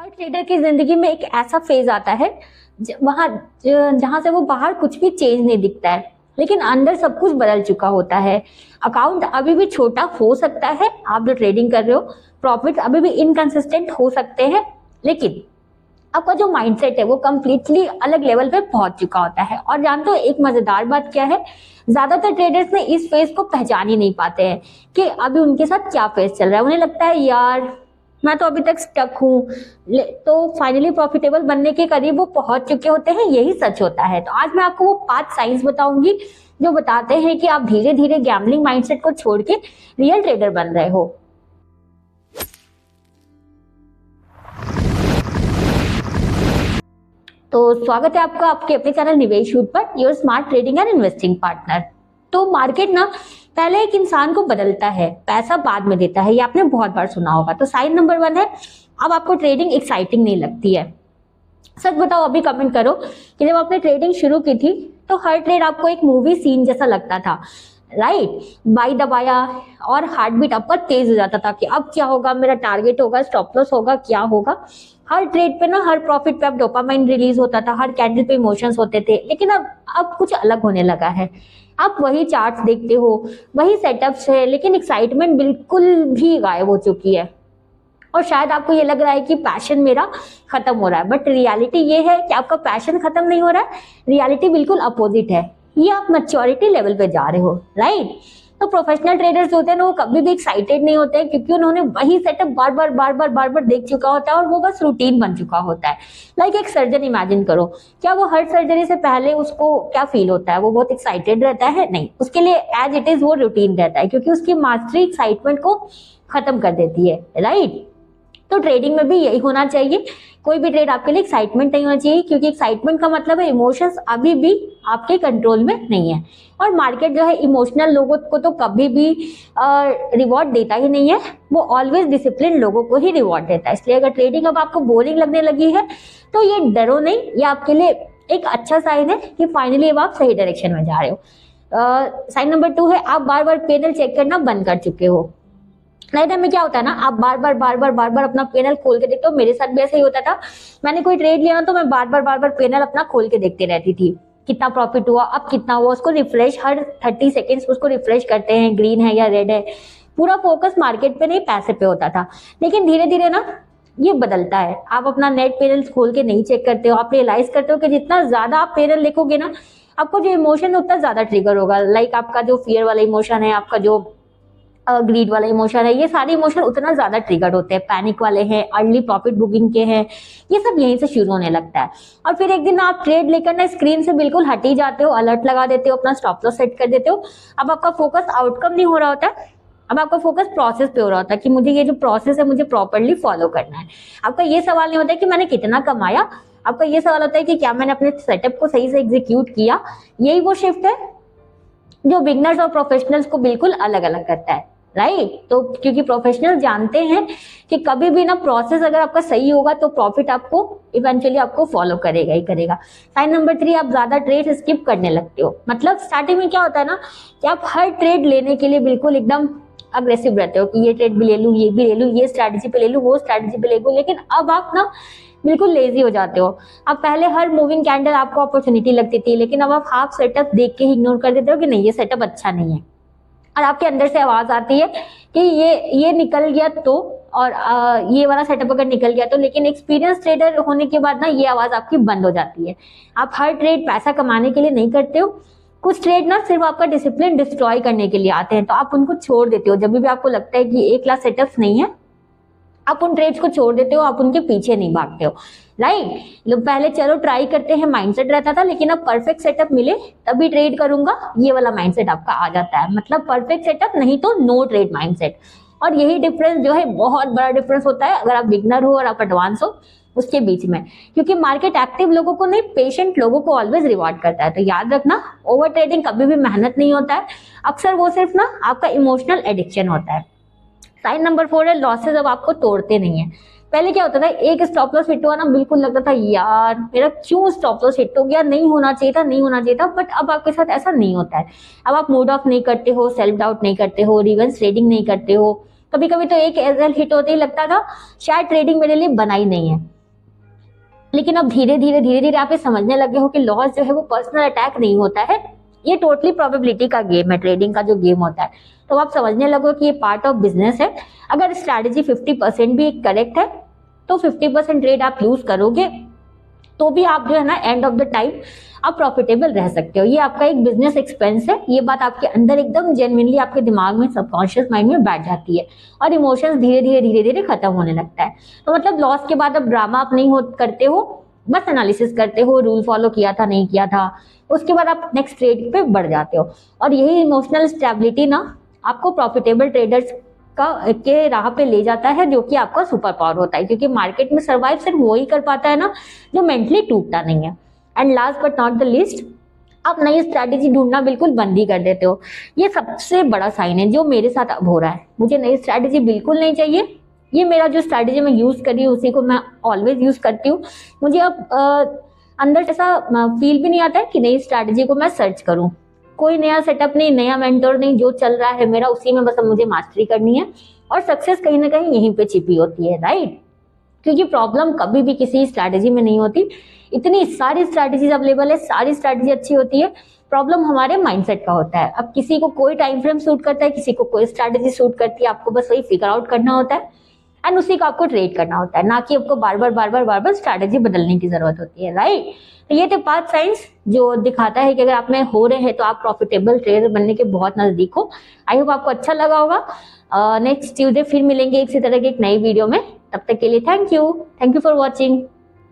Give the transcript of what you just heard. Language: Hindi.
हर ट्रेडर की जिंदगी में एक ऐसा फेज आता है जहां से वो बाहर कुछ भी चेंज नहीं दिखता है, लेकिन अंदर सब कुछ बदल चुका होता है। अकाउंट अभी भी छोटा हो सकता है, आप जो ट्रेडिंग कर रहे हो, प्रॉफिट अभी भी इनकंसिस्टेंट हो सकते हैं, लेकिन आपका जो माइंडसेट है वो कंप्लीटली अलग लेवल पे पहुंच चुका होता है। और जानते हो एक मजेदार बात क्या है, ज्यादातर ट्रेडर्स ने इस फेज को पहचान ही नहीं पाते हैं कि अभी उनके साथ क्या फेज चल रहा है। उन्हें लगता है यार मैं तो अभी तक स्टक हूँ, तो फाइनली प्रॉफिटेबल बनने के करीब वो पहुंच चुके होते हैं। यही सच होता है। तो आज मैं आपको वो 5 साइंस बताऊंगी जो बताते हैं कि आप धीरे धीरे गैम्बलिंग माइंडसेट को छोड़ के रियल ट्रेडर बन रहे हो। तो स्वागत है आपका आपके अपने चैनल निवेश यूथ पर, your smart trading and investing partner. तो मार्केट ना पहले एक इंसान को बदलता है, पैसा बाद में देता है। ये आपने बहुत बार सुना होगा। तो साइन नंबर 1 है, अब आपको ट्रेडिंग एक्साइटिंग नहीं लगती है। सच बताओ, अभी कमेंट करो कि जब आपने ट्रेडिंग शुरू की थी तो हर ट्रेड आपको एक मूवी सीन जैसा लगता था, राइट? बाई दबाया और हार्ट बीट आपका तेज हो जाता था कि अब क्या होगा, मेरा टारगेट होगा, स्टॉप लॉस होगा, क्या होगा। हर ट्रेड पे ना, हर प्रॉफिट पे अब डोपामाइन रिलीज होता था, हर कैंडल पे इमोशंस होते थे। लेकिन अब कुछ अलग होने लगा है। आप वही चार्ट्स देखते हो, वही सेटअप्स है, लेकिन एक्साइटमेंट बिल्कुल भी गायब हो चुकी है। और शायद आपको ये लग रहा है कि पैशन मेरा खत्म हो रहा है, बट रियलिटी ये है कि आपका पैशन खत्म नहीं हो रहा है। रियलिटी बिल्कुल अपोजिट है। ये आप मैच्योरिटी लेवल पे जा रहे हो, राइट? तो प्रोफेशनल ट्रेडर्स होते हैं ना, वो कभी भी एक्साइटेड नहीं होते हैं, क्योंकि उन्होंने वही सेटअप बार बार देख चुका होता है और वो बस रूटीन बन चुका होता है। लाइक एक सर्जन इमेजिन करो, क्या वो हर सर्जरी से पहले उसको क्या फील होता है? वो बहुत एक्साइटेड रहता है? नहीं, उसके लिए एज इट इज वो रूटीन रहता है, क्योंकि उसकी मास्टरी एक्साइटमेंट को खत्म कर देती है, राइट? तो ट्रेडिंग में भी यही होना चाहिए। कोई भी ट्रेड आपके लिए एक्साइटमेंट नहीं होना चाहिए, क्योंकि एक्साइटमेंट का मतलब है इमोशंस अभी भी आपके कंट्रोल में नहीं है। और मार्केट जो है इमोशनल लोगों को तो कभी भी रिवॉर्ड देता ही नहीं है, वो ऑलवेज डिसिप्लिन लोगों को ही रिवॉर्ड देता है। इसलिए अगर ट्रेडिंग अब आपको बोरिंग लगने लगी है तो ये डरो नहीं, ये आपके लिए एक अच्छा साइन है कि फाइनली अब आप सही डायरेक्शन में जा रहे हो। साइन नंबर 2 है, आप बार बार पैनल चेक करना बंद कर चुके हो। नए टाइम में क्या होता है ना, आप बार बार अपना पैनल खोल के देखते हो। मेरे साथ भी ऐसा ही होता था। मैंने कोई ट्रेड लिया ना तो मैं बार बार पैनल अपना खोल के देखते रहती थी, कितना प्रॉफिट हुआ, अब कितना हुआ। उसको रिफ्रेश हर 30 सेकेंड्स उसको रिफ्रेश करते हैं, ग्रीन है या रेड है। पूरा फोकस मार्केट पे नहीं, पैसे पे होता था। लेकिन धीरे धीरे ना ये बदलता है। आप अपना नेट पैनल खोल के नहीं चेक करते हो। आप रियलाइज करते हो कि जितना ज्यादा आप पैनल देखोगे ना, आपको जो इमोशन उतना ज्यादा ट्रिगर होगा। लाइक आपका जो फियर वाला इमोशन है, आपका जो ग्रीड वाला इमोशन है, ये सारे इमोशन उतना ज्यादा ट्रिगर होते हैं। पैनिक वाले हैं, अर्ली प्रॉफिट बुकिंग के हैं, ये सब यहीं से शुरू होने लगता है। और फिर एक दिन आप ट्रेड लेकर ना स्क्रीन से बिल्कुल हट ही जाते हो, अलर्ट लगा देते हो, अपना स्टॉप लॉस सेट कर देते हो। अब आपका फोकस आउटकम नहीं हो रहा होता है, अब आपका फोकस प्रोसेस पे हो रहा होता है कि मुझे ये जो प्रोसेस है मुझे प्रॉपरली फॉलो करना है। आपका ये सवाल नहीं होता है कि मैंने कितना कमाया, आपका ये सवाल होता है कि क्या मैंने अपने सेटअप को सही से एग्जीक्यूट किया। यही वो शिफ्ट है जो बिगनर्स और प्रोफेशनल्स को बिल्कुल अलग अलग करता है, राइट? तो क्योंकि प्रोफेशनल जानते हैं कि कभी भी ना प्रोसेस अगर आपका सही होगा तो प्रॉफिट आपको इवेंचुअली आपको फॉलो करेगा ही करेगा। साइन नंबर 3, आप ज्यादा ट्रेड स्किप करने लगते हो। मतलब स्टार्टिंग में क्या होता है ना कि आप हर ट्रेड लेने के लिए बिल्कुल एकदम अग्रेसिव रहते हो कि ये ट्रेड भी ले लूं, ये भी ले लूं, ये स्ट्रैटेजी पे ले लूं, वो स्ट्रैटेजी पे ले लूं। लेकिन अब आप ना बिल्कुल लेजी हो जाते हो। अब पहले हर मूविंग कैंडल आपको अपॉर्चुनिटी लगती थी, लेकिन अब आप हाफ सेटअप देख के ही इग्नोर कर देते हो कि नहीं ये सेटअप अच्छा नहीं है। और आपके अंदर से आवाज आती है कि ये निकल गया तो, और ये वाला सेटअप अगर निकल गया तो। लेकिन एक्सपीरियंस ट्रेडर होने के बाद ना ये आवाज आपकी बंद हो जाती है। आप हर ट्रेड पैसा कमाने के लिए नहीं करते हो। कुछ ट्रेड ना सिर्फ आपका डिसिप्लिन डिस्ट्रॉय करने के लिए आते हैं, तो आप उनको छोड़ देते हो। जब भी आपको लगता है कि एक क्लास सेटअप्स नहीं है, आप उन ट्रेड्स को छोड़ देते हो, आप उनके पीछे नहीं भागते हो, राइट? लोग पहले चलो ट्राई करते हैं माइंडसेट रहता था, लेकिन अब परफेक्ट सेटअप मिले तभी ट्रेड करूंगा, ये वाला माइंडसेट आपका आ जाता है। मतलब परफेक्ट सेटअप नहीं तो नो ट्रेड माइंडसेट। और यही डिफरेंस जो है बहुत बड़ा डिफरेंस होता है अगर आप बिगनर हो और आप एडवांस हो उसके बीच में। क्योंकि मार्केट एक्टिव लोगों को नहीं, पेशेंट लोगों को ऑलवेज रिवॉर्ड करता है। तो याद रखना, ओवर ट्रेडिंग कभी भी मेहनत नहीं होता है, अक्सर वो सिर्फ ना आपका इमोशनल एडिक्शन होता है। साइन नंबर 4 है, लॉसेस अब आपको तोड़ते नहीं है। पहले क्या होता था, एक स्टॉप लॉस हिट हुआ ना, बिल्कुल लगता था यार मेरा क्यों स्टॉप लॉस हिट हो गया, नहीं होना चाहिए था, नहीं होना चाहिए था। बट अब आपके साथ ऐसा नहीं होता है। अब आप मूड ऑफ नहीं करते हो, सेल्फ डाउट नहीं करते हो, रिवर्स ट्रेडिंग नहीं करते हो, कभी कभी तो एक एजल हिट होते ही लगता था शायद ट्रेडिंग मेरे लिए बना ही नहीं है। लेकिन अब धीरे धीरे आप ये समझने लगे हो कि लॉस जो है वो पर्सनल अटैक नहीं होता है, ये टोटली प्रोबेबिलिटी का गेम है, ट्रेडिंग का जो गेम होता है। तो आप समझने लगो कि ये पार्ट ऑफ बिजनेस है। अगर स्ट्रैटेजी 50% भी करेक्ट है तो 50% ट्रेड आप लूज करोगे तो भी आप जो है ना एंड ऑफ द टाइम आप प्रॉफिटेबल रह सकते हो। ये आपका एक बिजनेस एक्सपेंस है, ये बात आपके अंदर एकदम जेन्युइनली आपके दिमाग में, सबकॉन्शियस माइंड में बैठ जाती है और इमोशंस धीरे धीरे खत्म होने लगता है। तो मतलब लॉस के बाद अब ड्रामा आप नहीं करते हो, बस एनालिसिस करते हो, रूल फॉलो किया था नहीं किया था, उसके बाद आप नेक्स्ट ट्रेड पे बढ़ जाते हो। और यही इमोशनल स्टेबिलिटी ना आपको प्रॉफिटेबल ट्रेडर्स के राह पे ले जाता है, जो कि आपका सुपर पावर होता है, क्योंकि मार्केट में सर्वाइव सिर्फ वो ही कर पाता है ना जो मेंटली टूटता नहीं है। And last but not the list, आप नई स्ट्रैटेजी ढूंढना बिल्कुल बंद ही कर देते हो। ये सबसे बड़ा साइन है जो मेरे साथ अब हो रहा है। मुझे नई स्ट्रैटेजी बिल्कुल नहीं चाहिए, ये मेरा जो स्ट्रैटेजी मैं यूज कर रही हूँ उसी को मैं ऑलवेज यूज करती हूँ। मुझे अब अंदर ऐसा फील भी नहीं आता है कि नई स्ट्रैटेजी को मैं सर्च करूँ। कोई नया सेटअप नहीं, नया मेंटर नहीं, जो चल रहा है मेरा उसी में बस अब मुझे मास्टरी करनी है। और सक्सेस कहीं ना कहीं यहीं पे छिपी होती है, राइट? क्योंकि प्रॉब्लम कभी भी किसी स्ट्रैटेजी में नहीं होती। इतनी सारी स्ट्रैटेजीज अवेलेबल है, सारी स्ट्रैटेजी अच्छी होती है, प्रॉब्लम हमारे माइंडसेट का होता है। अब किसी को कोई टाइम फ्रेम सूट करता है, किसी को कोई स्ट्रैटेजी सूट करती है, आपको बस वही फिगर आउट करना होता है एंड उसी को आपको ट्रेड करना होता है, ना कि आपको बार बार स्ट्रैटेजी बदलने की जरूरत होती है, राइट? तो ये थे 5 साइंस जो दिखाता है कि अगर आप में हो रहे हैं तो आप प्रॉफिटेबल ट्रेडर बनने के बहुत नजदीक हो। आई होप आपको अच्छा लगा होगा। नेक्स्ट ट्यूजडे फिर मिलेंगे इसी तरह की एक नई वीडियो में। तब तक के लिए थैंक यू फॉर वॉचिंग।